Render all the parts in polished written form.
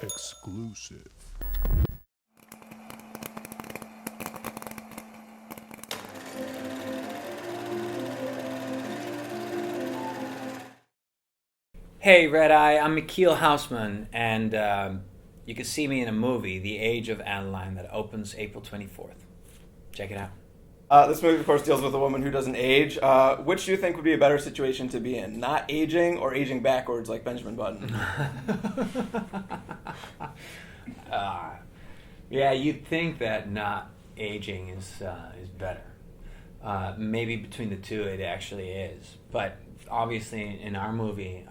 Exclusive. Hey, RedEye, I'm Michiel Huisman, and you can see me in a movie, The Age of Adaline, that opens April 24th. Check it out. This movie, of course, deals with a woman who doesn't age. Which do you think would be a better situation to be in? Not aging or aging backwards like Benjamin Button? Yeah, you'd think that not aging is better. Maybe between the two it actually is. But obviously in our movie,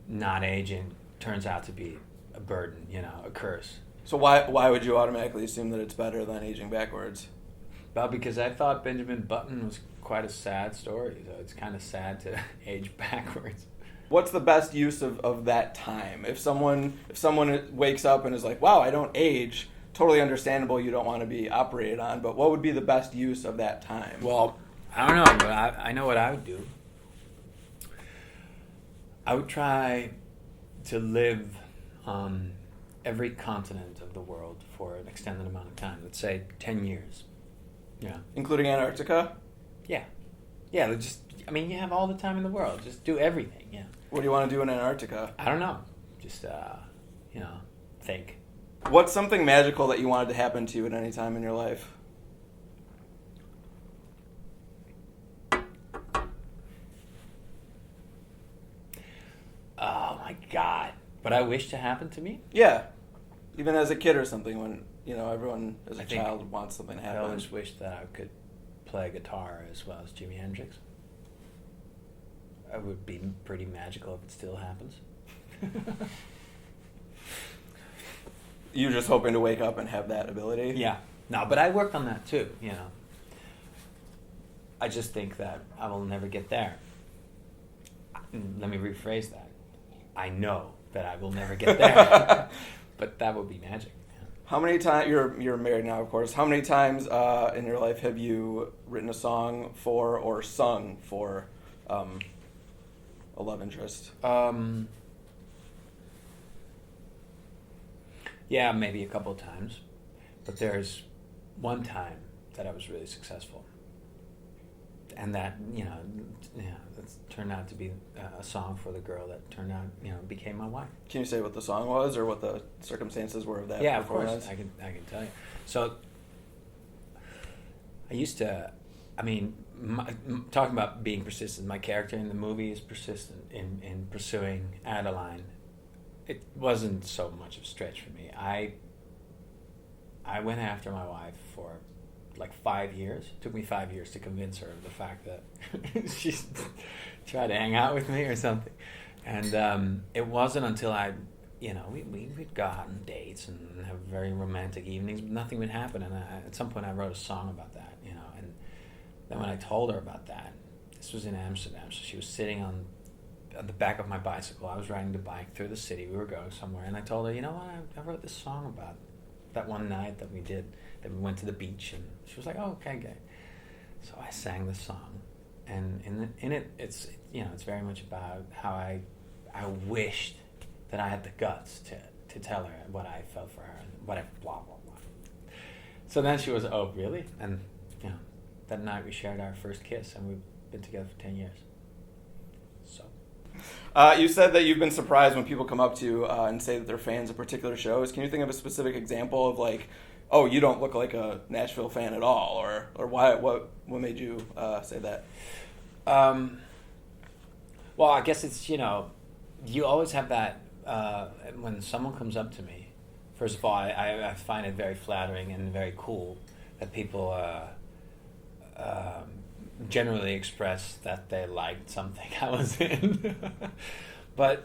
not aging turns out to be a burden, a curse. So why would you automatically assume that it's better than aging backwards? Well, because I thought Benjamin Button was quite a sad story, so it's kind of sad to age backwards. What's the best use of that time? If someone wakes up and is like, wow, I don't age, totally understandable you don't want to be operated on, but what would be the best use of that time? Well, I don't know, but I know what I would do. I would try to live on every continent of the world for an extended amount of time. Let's say 10 years. Yeah. Including Antarctica? Yeah. Yeah, you have all the time in the world. Just do everything, yeah. What do you want to do in Antarctica? I don't know. Just, think. What's something magical that you wanted to happen to you at any time in your life? Oh, my God. What I wish to happen to me? Yeah. Even as a kid or something when, everyone as a child wants something to happen. I always wished that I could play guitar as well as Jimi Hendrix. It would be pretty magical if it still happens. You're just hoping to wake up and have that ability? Yeah. No, but I work on that too, I just think that I will never get there. Let me rephrase that. I know that I will never get there. But that would be magic. Yeah. How many times, you're married now, of course, how many times in your life have you written a song for or sung for a love interest? Yeah, maybe a couple of times. But there's one time that I was really successful. And that, that's turned out to be a song for the girl that turned out, became my wife. Can you say what the song was or what the circumstances were of that Yeah, performance? of course. I can tell you. So, I used to, talking about being persistent, my character in the movie is persistent in pursuing Adaline. It wasn't so much of a stretch for me. I went after my wife for like 5 years. It took me 5 years to convince her of the fact that she's tried to hang out with me or something. And it wasn't until we'd go out on dates and have very romantic evenings, but nothing would happen. And at some point I wrote a song about that, and then when I told her about that, this was in Amsterdam, so she was sitting on the back of my bicycle. I was riding the bike through the city. We were going somewhere, and I told her, you know what, I wrote this song about that one night that we went to the beach, and she was like, oh, okay, good. So I sang this song, and in it, it's very much about how I wished that I had the guts to tell her what I felt for her and whatever, blah blah blah. So then she was, oh really? And that night we shared our first kiss, and we've been together for 10 years. So. You said that you've been surprised when people come up to you and say that they're fans of particular shows. Can you think of a specific example of like, oh, you don't look like a Nashville fan at all, or why? What made you say that? Well, I guess it's you always have that when someone comes up to me. First of all, I find it very flattering and very cool that people generally express that they liked something I was in. But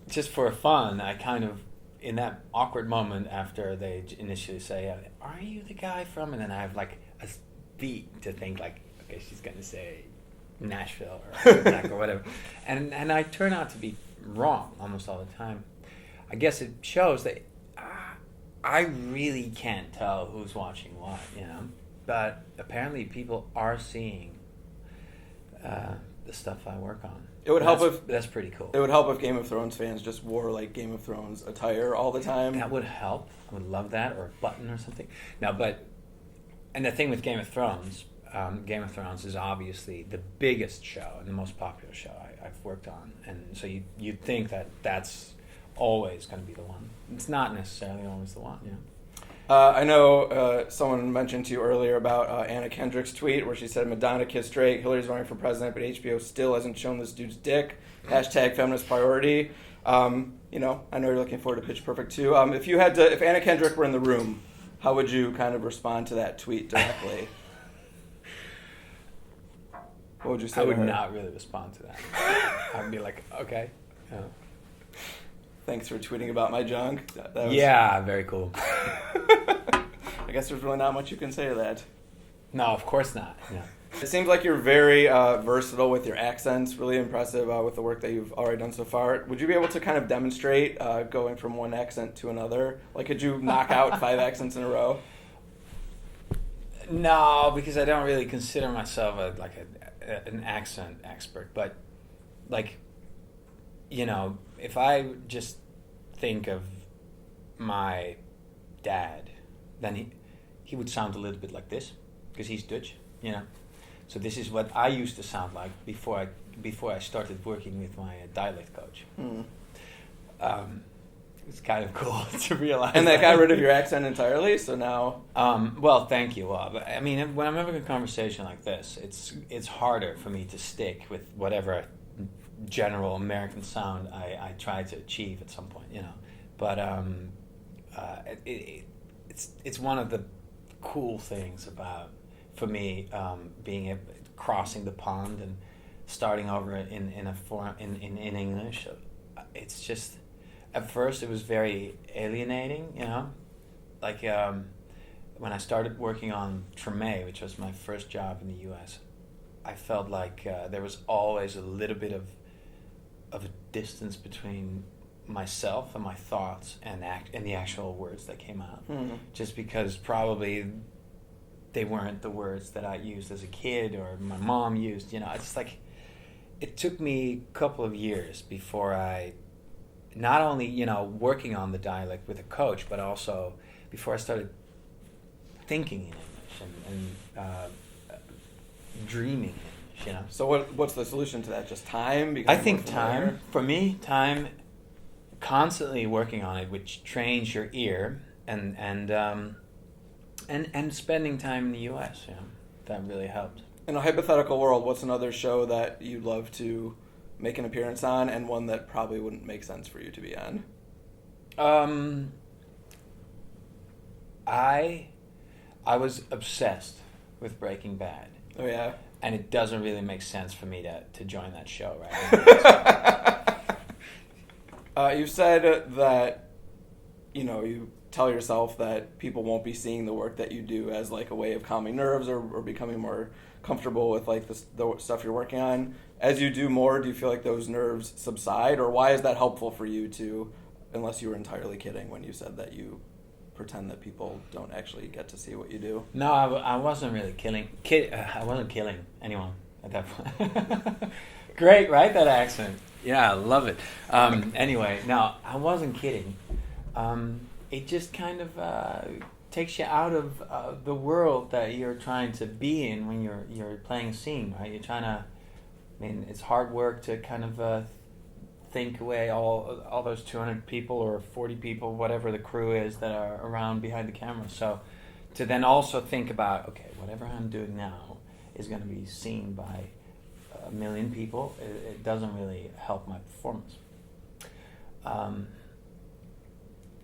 just for fun, I kind of, in that awkward moment after they initially say, are you the guy from, and then I have like a beat to think like, okay, she's going to say Nashville or Black or whatever. And I turn out to be wrong almost all the time. I guess it shows that I really can't tell who's watching what, But apparently people are seeing the stuff I work on. It would help if that's pretty cool. It would help if Game of Thrones fans just wore like Game of Thrones attire all the time. That would help. I would love that, or a button or something. No, but and the thing with Game of Thrones is obviously the biggest show and the most popular show I've worked on, and so you'd think that that's always going to be the one. It's not necessarily always the one, you know. I know someone mentioned to you earlier about Anna Kendrick's tweet where she said Madonna kissed Drake, Hillary's running for president, but HBO still hasn't shown this dude's dick. Hashtag feminist priority. You know, I know you're looking forward to Pitch Perfect too. If Anna Kendrick were in the room, how would you kind of respond to that tweet directly? What would you say? I would not really respond to that. I'd be like, okay. Thanks for tweeting about my junk. That was... Yeah, very cool. I guess there's really not much you can say to that. No, of course not. Yeah. It seems like you're very versatile with your accents, really impressive with the work that you've already done so far. Would you be able to kind of demonstrate going from one accent to another? Like, could you knock out 5 accents in a row? No, because I don't really consider myself an accent expert. But, like, you know, if I just think of my dad, then he would sound a little bit like this, because he's Dutch, you know. So this is what I used to sound like before I started working with my dialect coach. It's kind of cool to realize. And that got rid of your accent entirely, so now... well, thank you. Well, I mean, when I'm having a conversation like this, it's harder for me to stick with whatever general American sound I try to achieve at some point, you know. But it's one of the cool things about, for me, crossing the pond and starting over in English. It's just, at first it was very alienating, you know. Like when I started working on Treme, which was my first job in the U.S., I felt like there was always a little bit of a distance between myself and my thoughts and the actual words that came out. Just because probably they weren't the words that I used as a kid or my mom used, you know. It's like, it took me a couple of years before I, not only, you know, working on the dialect with a coach, but also before I started thinking in English and dreaming in English, you know. So what's the solution to that? Just time? I think time. For me, time, constantly working on it, which trains your ear, and spending time in the U.S., you know, that really helped. In a hypothetical world, what's another show that you'd love to make an appearance on, and one that probably wouldn't make sense for you to be on? I was obsessed with Breaking Bad. Oh yeah. And it doesn't really make sense for me to join that show right now. You said that, you know, you tell yourself that people won't be seeing the work that you do as like a way of calming nerves or becoming more comfortable with like the stuff you're working on. As you do more, do you feel like those nerves subside, or why is that helpful for you to, unless you were entirely kidding when you said that you pretend that people don't actually get to see what you do? No, I wasn't really I wasn't killing anyone at that point. Great, right? That accent. Yeah, I love it. Anyway, no, I wasn't kidding. It just kind of takes you out of the world that you're trying to be in when you're playing a scene, right? You're trying to, I mean, it's hard work to kind of think away all those 200 people or 40 people, whatever the crew is that are around behind the camera. So to then also think about, okay, whatever I'm doing now is going to be seen by a million people, it doesn't really help my performance.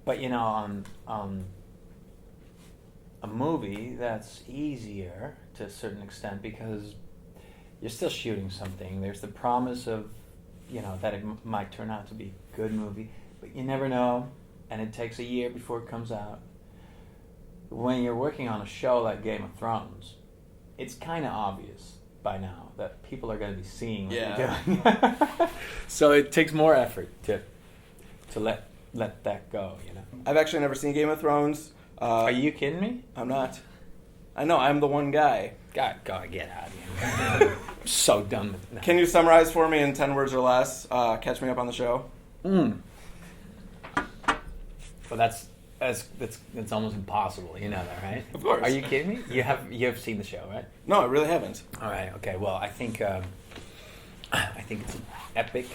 But you know, on a movie, that's easier to a certain extent because you're still shooting something. There's the promise of, you know, that it might turn out to be a good movie, but you never know, and it takes a year before it comes out. When you're working on a show like Game of Thrones, it's kind of obvious by now that people are going to be seeing what you're doing. So it takes more effort to let that go, you know. I've actually never seen Game of Thrones. Are you kidding me? I'm not. I know, I'm the one guy. God, get out of here. so done with it. No. Can you summarize for me in 10 words or less? Catch me up on the show. Well, that's almost impossible. You know that, right? Of course. Are you kidding me? You have seen the show, right? No, I really haven't. All right. Okay. Well, I think it's an epic.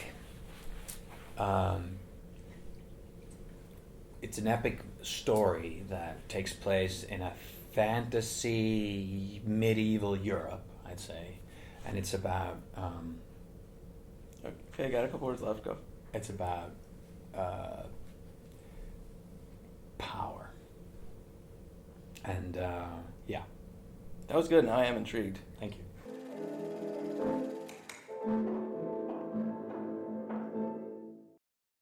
It's an epic story that takes place in a fantasy medieval Europe, I'd say, and it's about. Okay, got a couple words left. Go. It's about power, and yeah. That was good. Now I am intrigued. Thank you.